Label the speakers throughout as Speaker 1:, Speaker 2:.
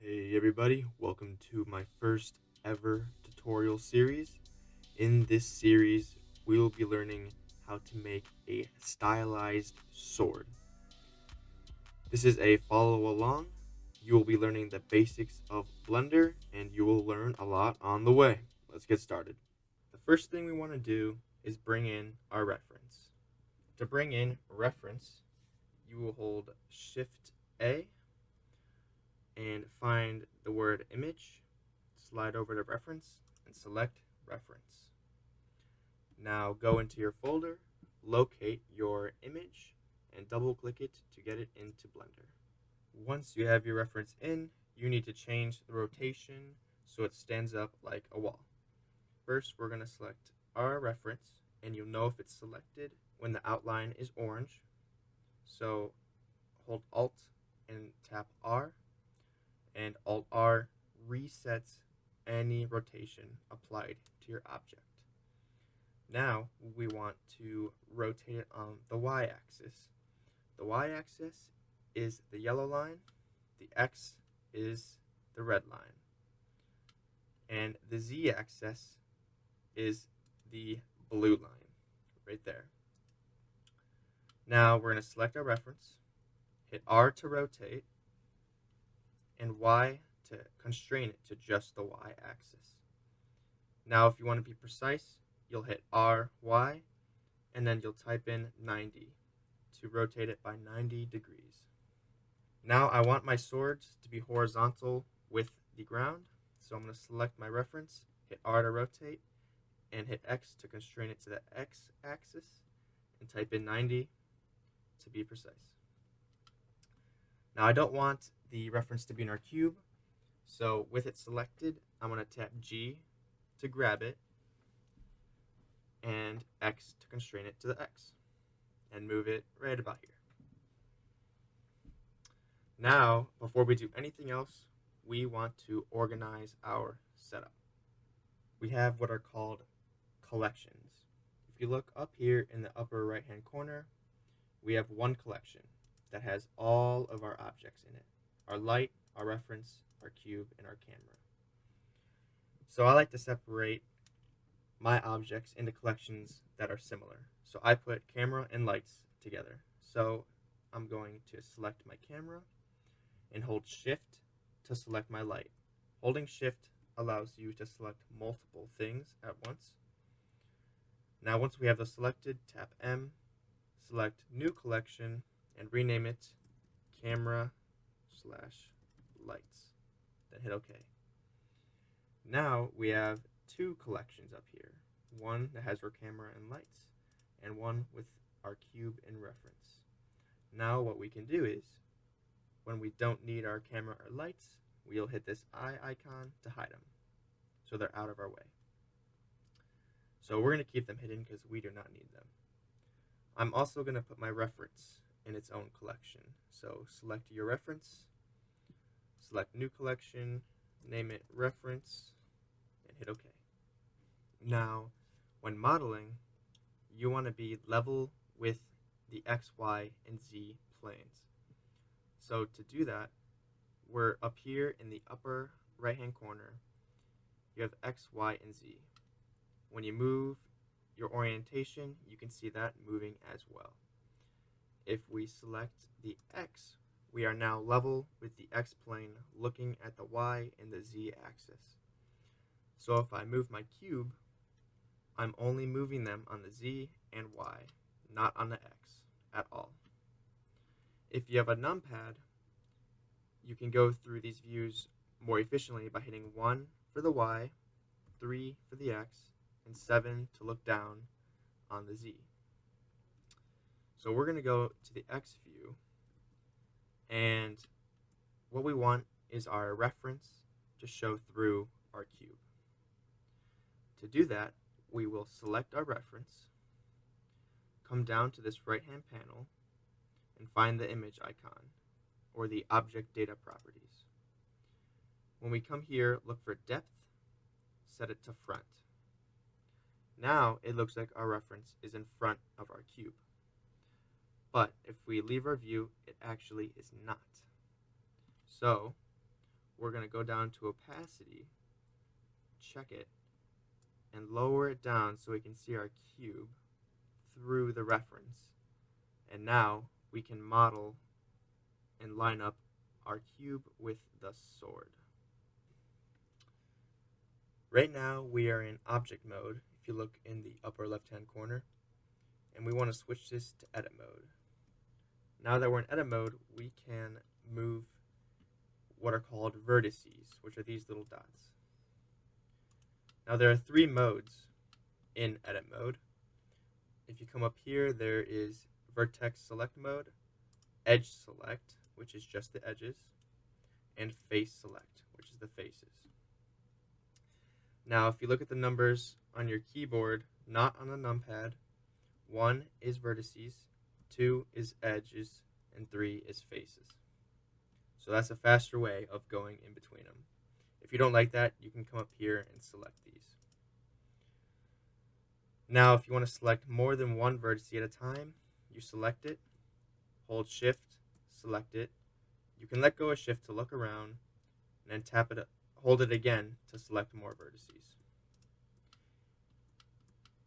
Speaker 1: Hey everybody, welcome to my first ever tutorial series. In this series, we will be learning how to make a stylized sword. This is a follow along. You will be learning the basics of Blender and you will learn a lot on the way. Let's get started. The first thing we want to do is bring in our reference. To bring in reference, you will hold Shift A and find the word image, slide over to reference, and select reference. Now go into your folder, locate your image, and double click it to get it into Blender. Once you have your reference in, you need to change the rotation so it stands up like a wall. First, we're going to select our reference, and you'll know if it's selected when the outline is orange. So hold Alt and tap R, and Alt R resets any rotation applied to your object. Now we want to rotate it on the y-axis. The y-axis is the yellow line, the x is the red line, and the z-axis is the blue line right there. Now we're going to select our reference, hit R to rotate, and Y to constrain it to just the y-axis. Now if you want to be precise, you'll hit R, Y, and then you'll type in 90 to rotate it by 90 degrees. Now I want my swords to be horizontal with the ground, so I'm going to select my reference, hit R to rotate, and hit X to constrain it to the x-axis, and type in 90 to be precise. Now I don't want the reference to be in our cube, so with it selected, I'm going to tap G to grab it, and X to constrain it to the X, and move it right about here. Now, before we do anything else, we want to organize our setup. We have what are called collections. If you look up here in the upper right hand corner, we have one collection that has all of our objects in it. Our light, our reference, our cube, and our camera. So I like to separate my objects into collections that are similar. So I put camera and lights together. So I'm going to select my camera and hold Shift to select my light. Holding Shift allows you to select multiple things at once. Now once we have those selected, tap M, select New Collection, and rename it Camera/Lights. Then hit OK. Now we have two collections up here. One that has our camera and lights, and one with our cube and reference. Now what we can do is, when we don't need our camera or lights, we'll hit this eye icon to hide them, so they're out of our way. So we're going to keep them hidden because we do not need them. I'm also going to put my reference in its own collection. So select your reference, select New Collection, name it Reference, and hit OK. Now, when modeling, you want to be level with the X, Y, and Z planes. So to do that, we're up here in the upper right-hand corner. You have X, Y, and Z. When you move your orientation, you can see that moving as well. If we select the X, we are now level with the X plane looking at the Y and the Z axis. So if I move my cube, I'm only moving them on the Z and Y, not on the X at all. If you have a numpad, you can go through these views more efficiently by hitting 1 for the Y, 3 for the X, and 7 to look down on the Z. So we're going to go to the X view, and what we want is our reference to show through our cube. To do that, we will select our reference, come down to this right-hand panel, and find the image icon, or the object data properties. When we come here, look for depth, set it to front. Now it looks like our reference is in front of our cube. But if we leave our view, it actually is not. So we're going to go down to opacity, check it, and lower it down so we can see our cube through the reference. And now we can model and line up our cube with the sword. Right now we are in object mode, if you look in the upper left hand corner, and we want to switch this to edit mode. Now that we're in edit mode, we can move what are called vertices, which are these little dots. Now there are 3 modes in edit mode. If you come up here, there is vertex select mode, edge select, which is just the edges, and face select, which is the faces. Now if you look at the numbers on your keyboard, not on the numpad, 1 is vertices, 2 is edges, and 3 is faces. So that's a faster way of going in between them. If you don't like that, you can come up here and select these. Now, if you want to select more than 1 vertex at a time, you select it, hold Shift, select it. You can let go of Shift to look around, and then tap it, hold it again to select more vertices.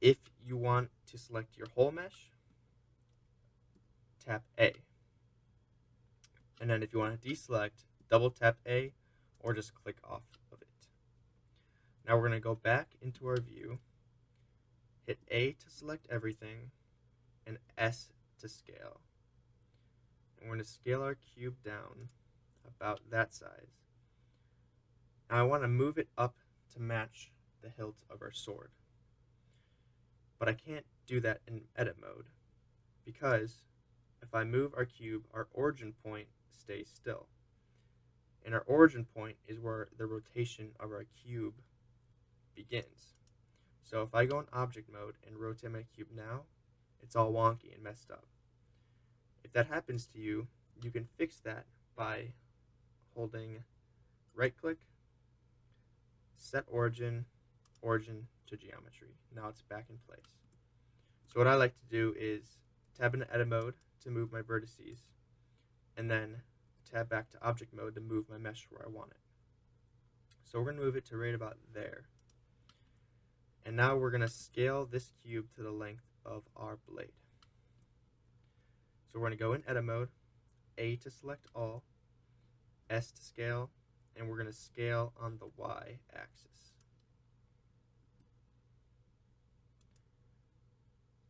Speaker 1: If you want to select your whole mesh, tap A. And then if you want to deselect, double tap A or just click off of it. Now we're going to go back into our view, hit A to select everything, and S to scale. And we're going to scale our cube down about that size. Now I want to move it up to match the hilt of our sword. But I can't do that in edit mode because if I move our cube, our origin point stays still. And our origin point is where the rotation of our cube begins. So if I go in object mode and rotate my cube now, it's all wonky and messed up. If that happens to you, you can fix that by holding right click, set origin, origin to geometry. Now it's back in place. So what I like to do is tab into edit mode to move my vertices, and then tab back to object mode to move my mesh where I want it. So we're going to move it to right about there. And now we're going to scale this cube to the length of our blade. So we're going to go in edit mode, A to select all, S to scale, and we're going to scale on the Y axis.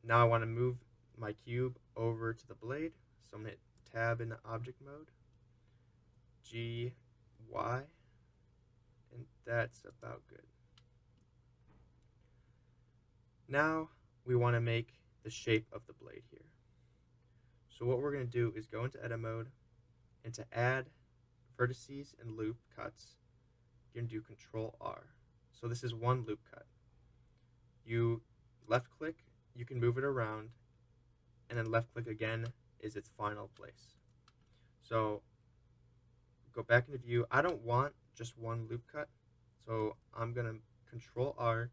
Speaker 1: Now I want to move my cube over to the blade, so I'm going to hit tab into object mode, G, Y, and that's about good. Now we want to make the shape of the blade here. So what we're going to do is go into edit mode, and to add vertices and loop cuts, you're going to do Control R. So this is one loop cut. You left click, you can move it around, and then left click again is its final place. So go back into view. I don't want just one loop cut, so I'm going to Control R and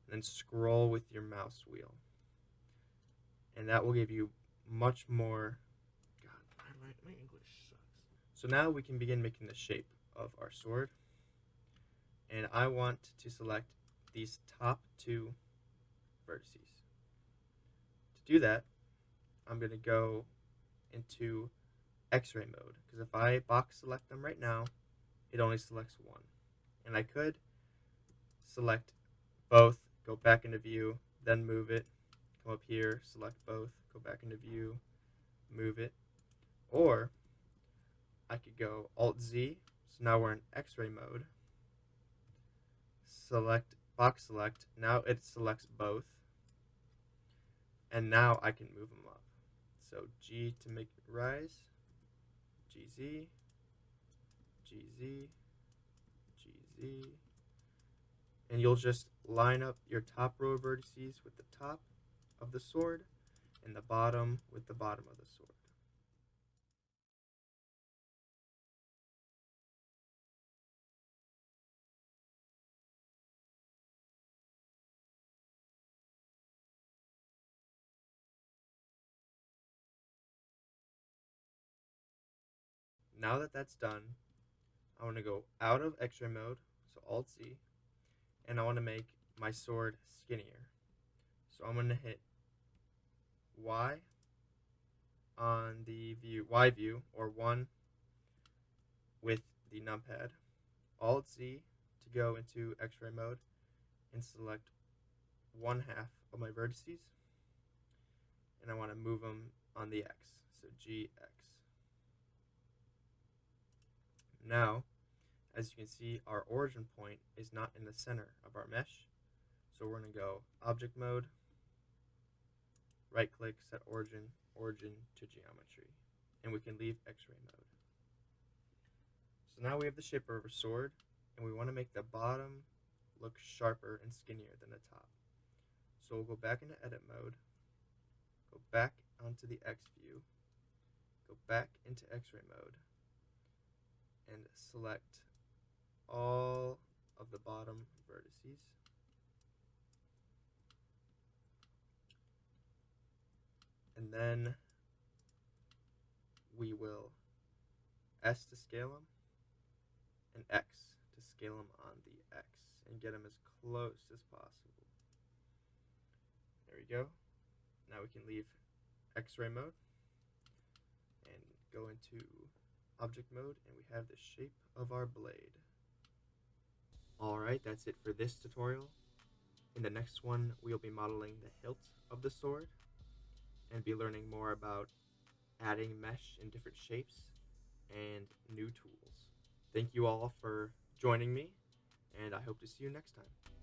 Speaker 1: then scroll with your mouse wheel. And that will give you much more. God, my English sucks. So now we can begin making the shape of our sword. And I want to select these top 2 vertices. To do that, I'm going to go into X-ray mode, because if I box select them right now, it only selects one. And I could select both, go back into view, then move it, come up here, select both, go back into view, move it. Or I could go Alt-Z, so now we're in X-ray mode, select box select, now it selects both, and now I can move them up. So G to make it rise, GZ, GZ, GZ, and you'll just line up your top row of vertices with the top of the sword and the bottom with the bottom of the sword. Now that that's done, I want to go out of X-ray mode, so Alt Z, and I want to make my sword skinnier. So I'm going to hit Y on the Y view, or 1 with the numpad. Alt Z to go into X-ray mode and select 1/2 of my vertices, and I want to move them on the X, so GX. Now, as you can see, our origin point is not in the center of our mesh, so we're going to go Object Mode, right click, set origin, origin to geometry, and we can leave X-ray mode. So now we have the shape of our sword, and we want to make the bottom look sharper and skinnier than the top. So we'll go back into edit mode, go back onto the X view, go back into X-ray mode, and select all of the bottom vertices. And then we will S to scale them, and X to scale them on the X, and get them as close as possible. There we go. Now we can leave X-ray mode and go into object mode, and we have the shape of our blade. Alright, that's it for this tutorial. In the next one, we'll be modeling the hilt of the sword and be learning more about adding mesh in different shapes and new tools. Thank you all for joining me, and I hope to see you next time.